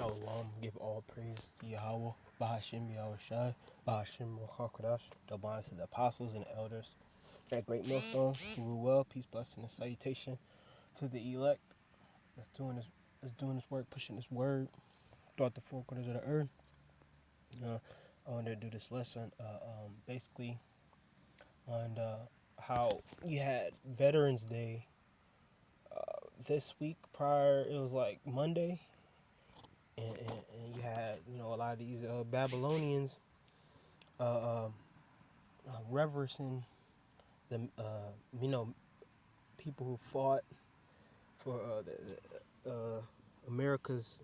Shalom, give all praise to Yahweh, Bahashim Yahushai, Bahashim Ruach double honor to the apostles and the elders. That great millstone, rule well, peace, blessing, and salutation to the elect that's doing this work, pushing this word throughout the four corners of the earth. I wanted to do this lesson, basically on how you had Veterans Day this week. Prior, it was like Monday. And you had, a lot of these Babylonians reverencing the, people who fought for America's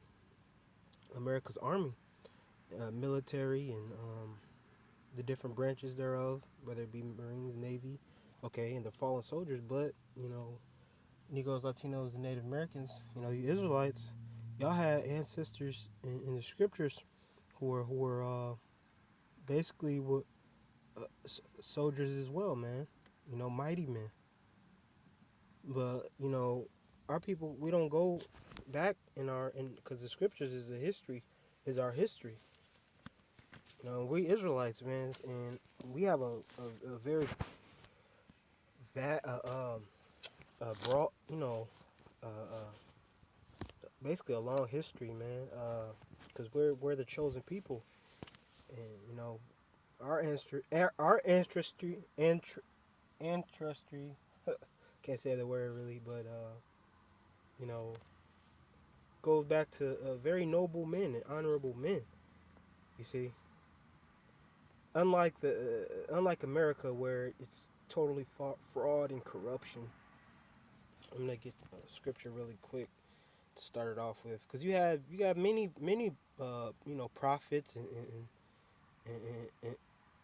army, military, and the different branches thereof, whether it be Marines, Navy, and the fallen soldiers. But Negroes, Latinos, and Native Americans, you Israelites, y'all had ancestors in the scriptures who were basically soldiers as well, man. Mighty men. But our people, we don't go back because the scriptures is our history. We Israelites, man, and we have a very bad, broad, basically a long history, man. Because we're the chosen people, and our ancestry. Can't say the word really, but you know, goes back to very noble men and honorable men. You see, unlike America, where it's totally fraud and corruption. I'm gonna get scripture really quick to start it off with, because you got many prophets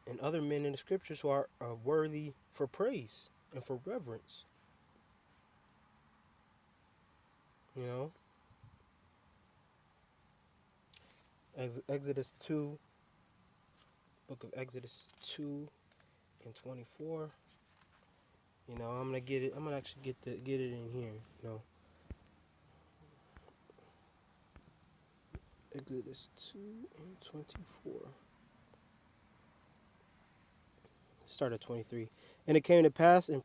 and other men in the scriptures who are worthy for praise and for reverence. Exodus 2, book of Exodus 2 and 24. I'm gonna get it. I'm gonna actually get it in here. Exodus 2 and 24. Start at 23. And it came to pass in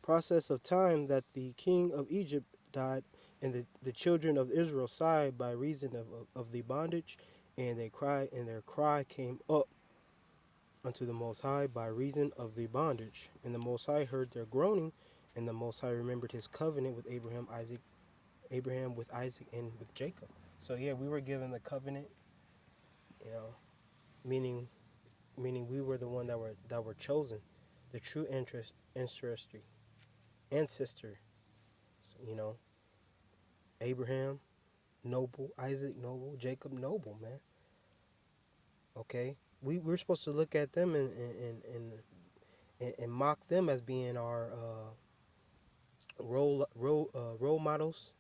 process of time that the king of Egypt died, and the children of Israel sighed by reason of the bondage, and their cry came up unto the Most High by reason of the bondage. And the Most High heard their groaning, and the Most High remembered his covenant with Abraham with Isaac, and with Jacob. So yeah, we were given the covenant, meaning we were the one that were chosen, the true ancestor. Abraham, noble; Isaac, noble; Jacob, noble, man. Okay, we're supposed to look at them and mock them as being our role models,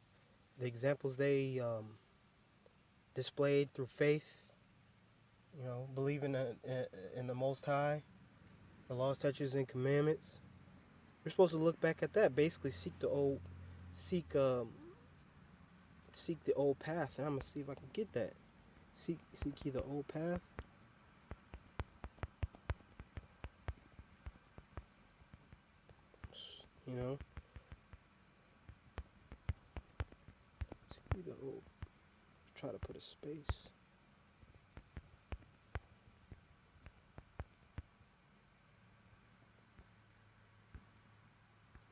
the examples they displayed through faith. Believing in the Most High, the laws, statutes, and commandments. We're supposed to look back at that. Basically, seek the old path, and I'm gonna see if I can get that. Seek ye the old path. Seek ye the old. Try to put a space.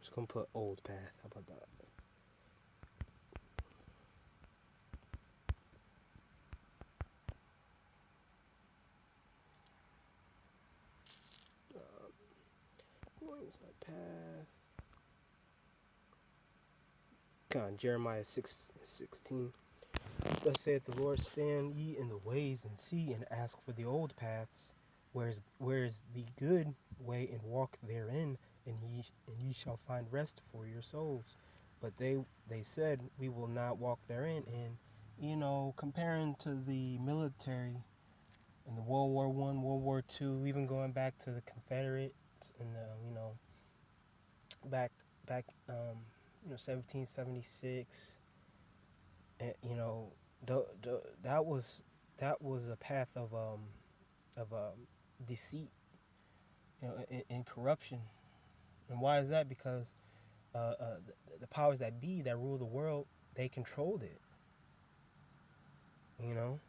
Just gonna put old path. How about that? Where's my path? Come on, Jeremiah 6:16. Thus saith the Lord, stand ye in the ways and see, and ask for the old paths, where is the good way, and walk therein, and ye shall find rest for your souls. But they said, we will not walk therein. And comparing to the military in the World War I, World War II, even going back to the Confederates and back 1776, and That was a path of deceit, and corruption. And why is that? Because the powers that be that rule the world, they controlled it. You know.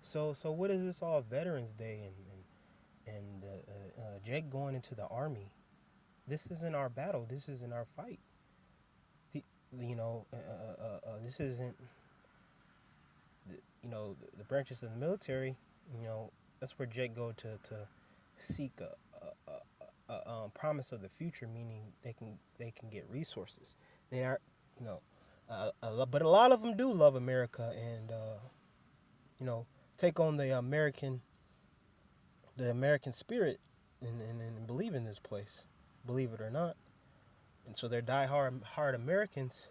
So what is this all Veterans Day and Jake going into the army? This isn't our battle. This isn't our fight. The, this isn't the branches of the military. That's where Jake go to seek a promise of the future, meaning they can get resources. They are, you know, but a lot of them do love America and take on the American spirit and believe in this place, believe it or not. And so they're hard Americans,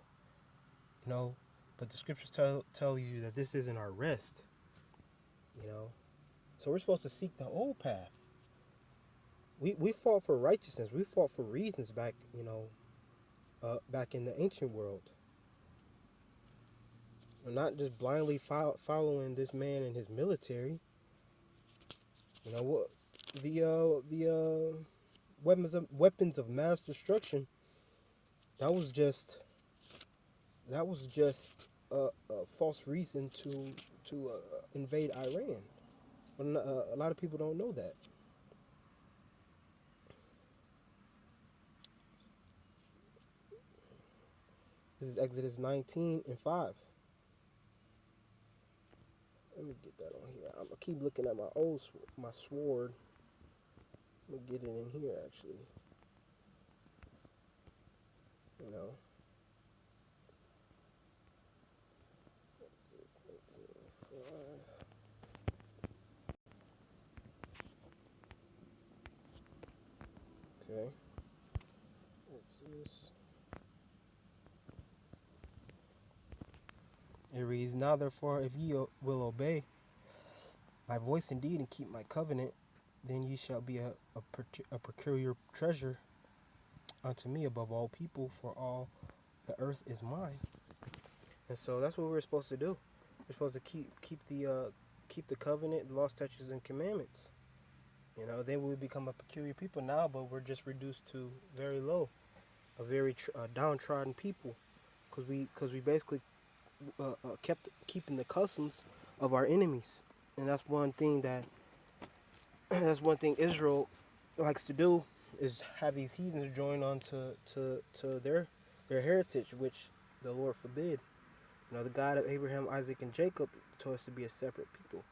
you know. But the scriptures tell you that this isn't our rest, you know. So we're supposed to seek the old path. We fought for righteousness. We fought for reasons back, back in the ancient world. We're not just blindly following this man and his military. You know what? The weapons of mass destruction. That was just a false reason to invade Iran. But a lot of people don't know that. This is Exodus 19:5. Let me get that on here. I'm gonna keep looking at my sword. Let me get it in here actually. You know. Okay. It reads, "Now therefore, if ye will obey my voice indeed and keep my covenant, then ye shall be a peculiar treasure unto me above all people, for all the earth is mine." And so that's what we're supposed to do. We're supposed to keep the covenant, the law, statutes, and commandments. Then we become a peculiar people now, but we're just reduced to very low, a very downtrodden people, because we basically kept keeping the customs of our enemies, and that's one thing that's one thing Israel likes to do, is have these heathens join on to their heritage, which the Lord forbid. The God of Abraham, Isaac, and Jacob told us to be a separate people.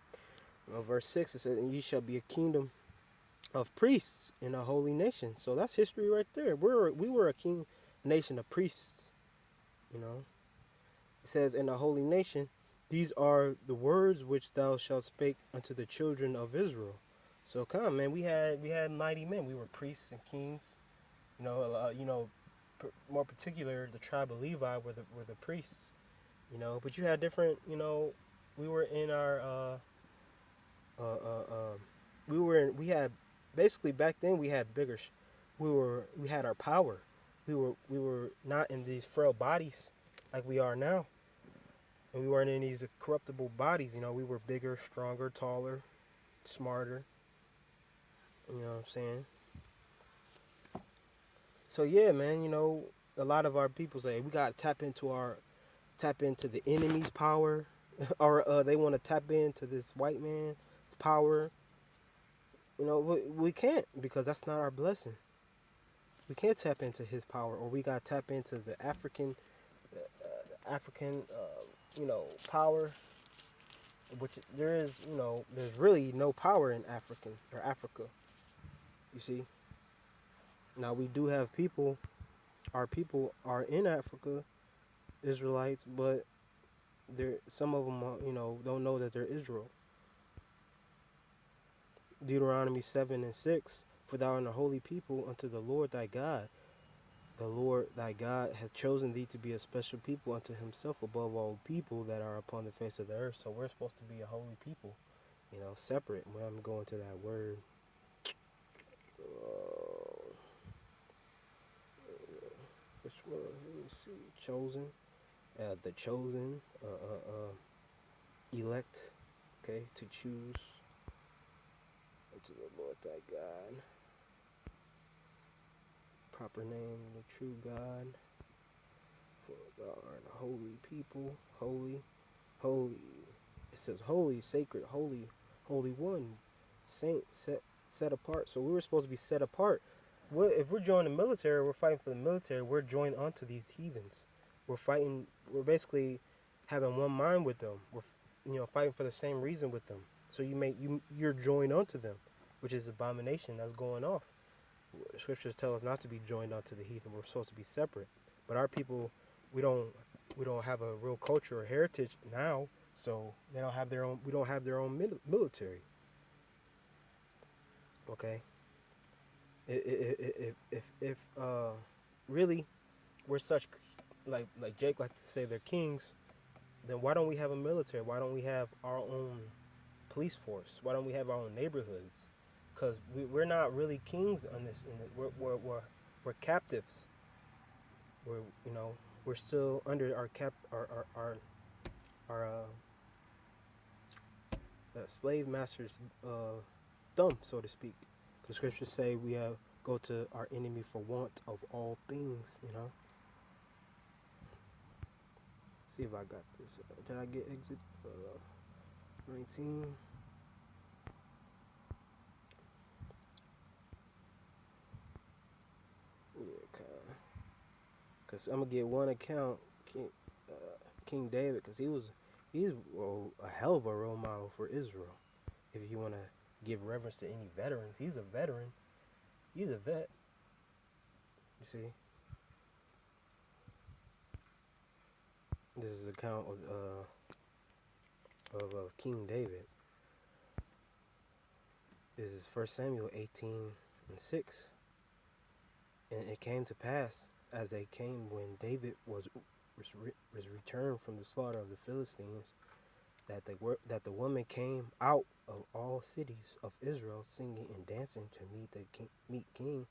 Verse 6, it says, "And ye shall be a kingdom of priests in a holy nation." So that's history right there. We were a nation of priests. It says, "In a holy nation, these are the words which thou shalt speak unto the children of Israel." So come, man, we had mighty men. We were priests and kings. More particular, the tribe of Levi were the priests. But you had different. We were in our we had basically back then we had bigger. We had our power. We were not in these frail bodies like we are now. And we weren't in these corruptible bodies. We were bigger, stronger, taller, smarter. You know what I'm saying? So yeah, man. A lot of our people say we gotta tap into the enemy's power, or they want to tap into this white man's power. We can't, because that's not our blessing. We can't tap into his power, or we gotta tap into the African power, which there's really no power in Africa. You see. Now we do have people. Our people are in Africa, Israelites, but some of them don't know that they're Israel. Deuteronomy 7:6, "For thou art a holy people unto the Lord thy God. The Lord thy God hath chosen thee to be a special people unto himself above all people that are upon the face of the earth." So we're supposed to be a holy people, separate. When I'm going to that word, which one? Let me see. Chosen, the chosen. elect, okay, to choose unto the Lord thy God. Proper name, the true God. For thou art a holy people, holy, holy. It says holy, sacred, holy, holy one, saint, set apart. So we were supposed to be set apart. If we're joining the military, we're fighting for the military. We're joined onto these heathens. We're fighting. We're basically having one mind with them. We're, fighting for the same reason with them. So you're joined onto them, which is abomination that's going off. The scriptures tell us not to be joined onto the heathen. We're supposed to be separate. But our people, we don't we don't have a real culture or heritage now. So they don't have their own. We don't have their own military. Okay. If really we're such, like Jake likes to say, they're kings, then why don't we have a military? Why don't we have our own police force? Why don't we have our own neighborhoods? Because we're not really kings on this. We're captives. We're we're still under our our slave masters' thumb, so to speak. The scriptures say we have go to our enemy for want of all things. See if I got this. Did I get exit 19? Yeah, cause I'm gonna get one account, King David, cause he's a hell of a role model for Israel. If you wanna give reverence to any veterans, he's a veteran. He's a vet. You see, this is an account of King David. This is 1 Samuel 18:6. And it came to pass, as they came when David was returned from the slaughter of the Philistines, that the woman came out of all cities of Israel, singing and dancing to meet King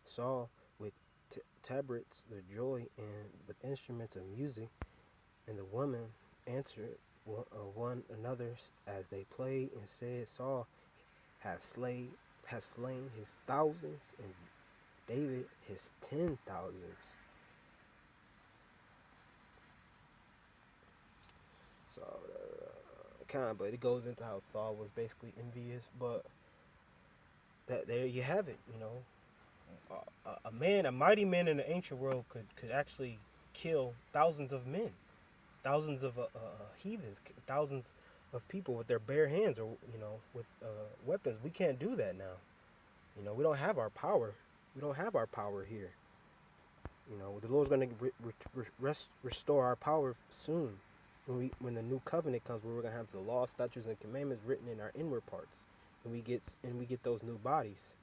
Saul with tabrets of joy and with instruments of music. And the woman answered one another as they played and said, Saul has slain his thousands and David his 10,000s. So but it goes into how Saul was basically envious. But that there you have it. A mighty man in the ancient world could actually kill thousands of men, thousands of heathens, thousands of people with their bare hands, or with weapons. We can't do that now. We don't have our power. We don't have our power here. The Lord's going to restore our power soon. When the new covenant comes, where we're going to have the law, statutes, and commandments written in our inward parts, and we get those new bodies,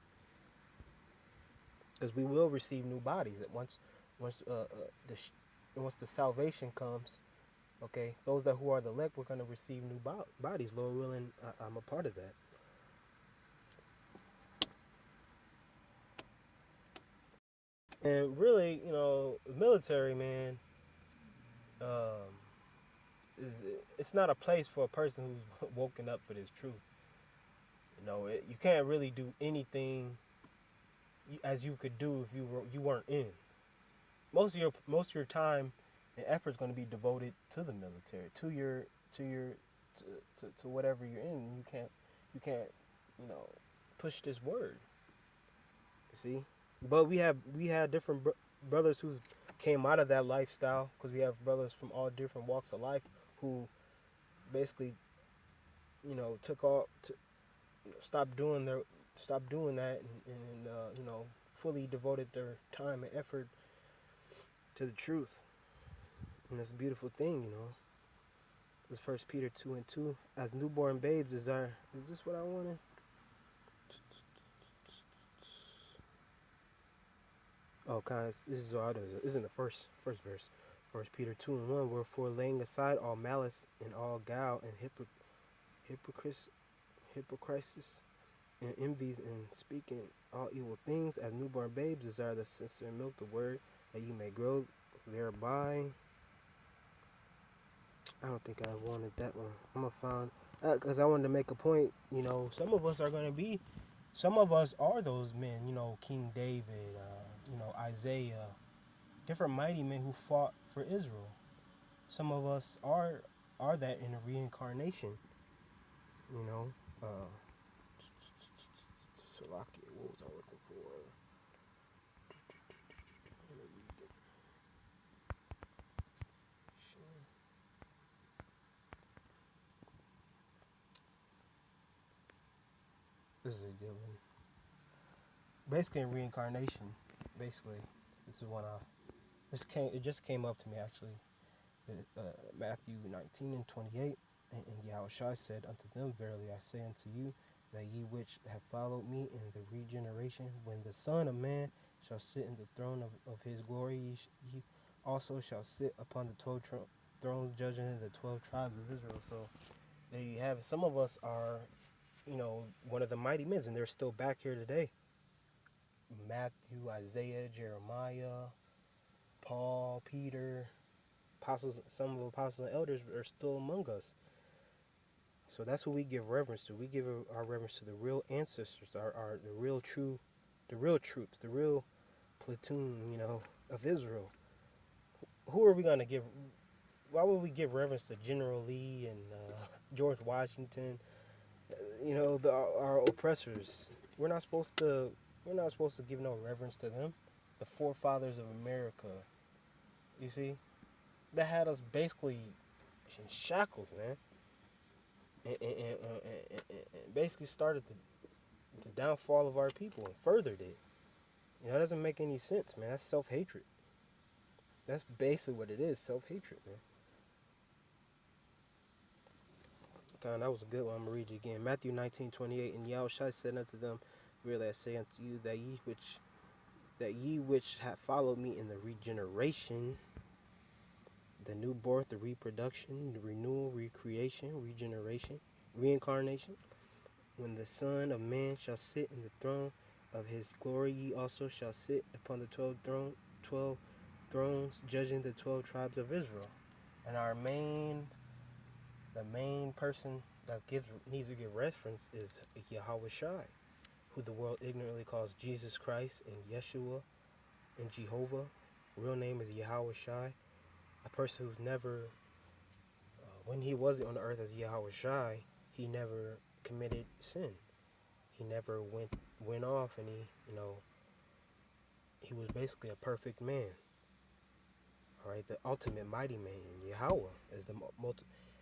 because we will receive new bodies once the salvation comes. Okay, those who are the elect, we're going to receive new bodies. Lord willing, I'm a part of that. And really, military, man, is it's not a place for a person who's woken up for this truth. You can't really do anything as you could do if you weren't in. Most of your time and effort is going to be devoted to the military, to whatever you're in. You can't push this word. See, but we had different brothers who came out of that lifestyle, because we have brothers from all different walks of life who basically took off to stop doing that, and fully devoted their time and effort to the truth. And that's a beautiful thing. This 1 Peter 2:2, as newborn babes desire. Is this what I wanted? Oh, guys, this is all. This is in the first verse. 1 Peter 2:1. Wherefore, laying aside all malice and all guile and hypocrisy and envies, and speaking all evil things, as newborn babes desire the sincere milk, the word, that you may grow thereby. I don't think I wanted that one. I'm gonna find because I wanted to make a point. Some of us are gonna be. Some of us are those men. King David. Isaiah. Different mighty men who fought for Israel. Some of us are that in a reincarnation. You know. Uh, Slovakia. What was I looking for? This is a good one. Basically, in reincarnation. Basically, this is one I. It just came up to me actually. Matthew 19:28, and Yahushua said unto them, Verily I say unto you, that ye which have followed me in the regeneration, when the Son of Man shall sit in the throne of his glory, ye also shall sit upon the 12 thrones, judging the 12 tribes of Israel. So there you have it. Some of us are, one of the mighty men, and they're still back here today. Matthew, Isaiah, Jeremiah, Paul, Peter, apostles, some of the apostles and elders are still among us. So that's who we give reverence to. We give our reverence to the real ancestors, the real troops, the real platoon, of Israel. Who are we gonna give? Why would we give reverence to General Lee and George Washington? Our oppressors. We're not supposed to. We're not supposed to give no reverence to them. The forefathers of America. You see, that had us basically in shackles, man. And basically started the downfall of our people and furthered it. That doesn't make any sense, man. That's self-hatred. That's basically what it is, self-hatred, man. God, that was a good one. I'm going to read it again. Matthew 19:28, and Yahushua said unto them, Verily I say unto you, that ye which have followed me in the regeneration, the new birth, the reproduction, the renewal, recreation, regeneration, reincarnation, when the Son of Man shall sit in the throne of his glory, ye also shall sit upon the 12 thrones, judging the 12 tribes of Israel. And the main person that needs to give reference is Yahweh Shai, who the world ignorantly calls Jesus Christ and Yeshua and Jehovah. Real name is Yahweh Shai, a person who's never, when he wasn't on the earth as Yahweh Shai, he never committed sin. He never went off, and he was basically a perfect man. All right, the ultimate mighty man. Yahweh is the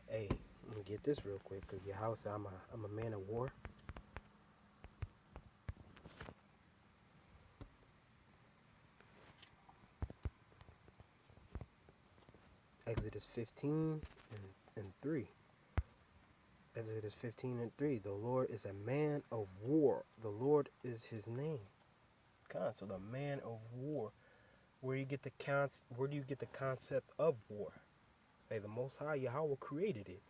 Hey, let me get this real quick, because Yahweh said, I'm a man of war. Exodus 15 and 3. Exodus 15 and 3. The Lord is a man of war. The Lord is his name. God, so the man of war. Where do you get the concept of war? Hey, the Most High Yahweh created it.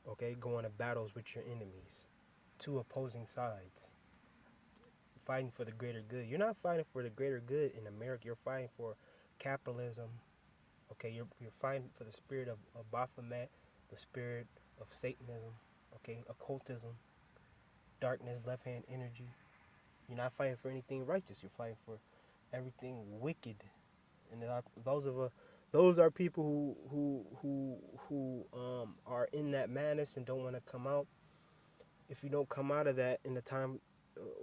Okay, going to battles with your enemies, two opposing sides, fighting for the greater good. You're not fighting for the greater good in America. You're fighting for capitalism. Okay, you're fighting for the spirit of Baphomet, the spirit of Satanism. Okay, occultism, darkness, left hand energy. You're not fighting for anything righteous. You're fighting for everything wicked. And those are people who are in that madness and don't want to come out. If you don't come out of that in the time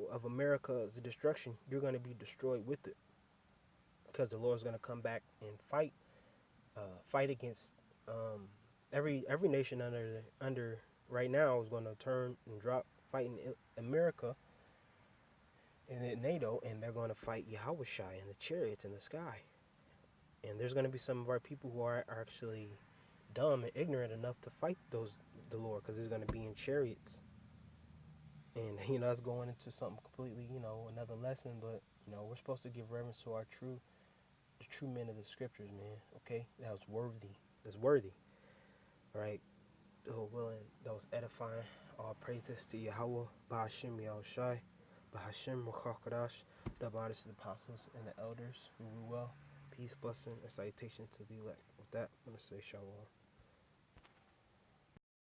of America's destruction, you're going to be destroyed with it, because the Lord's going to come back and fight against every nation under right now is going to turn and drop fighting America and NATO, and they're going to fight Yahweh Shai and the chariots in the sky. And there's going to be some of our people who are actually dumb and ignorant enough to fight the Lord, because he's going to be in chariots. And that's going into something completely, another lesson. But we're supposed to give reverence to the true men of the scriptures, man. Okay, that was worthy. That's worthy. All right. Oh, willing, that was edifying. All praises to Yahweh, Bahashim Yahushai, Bahashim Ruchakadash, the bodies of the apostles and the elders who rule well. Peace, blessing, and salutation to the elect. With that, I'm going to say shalom.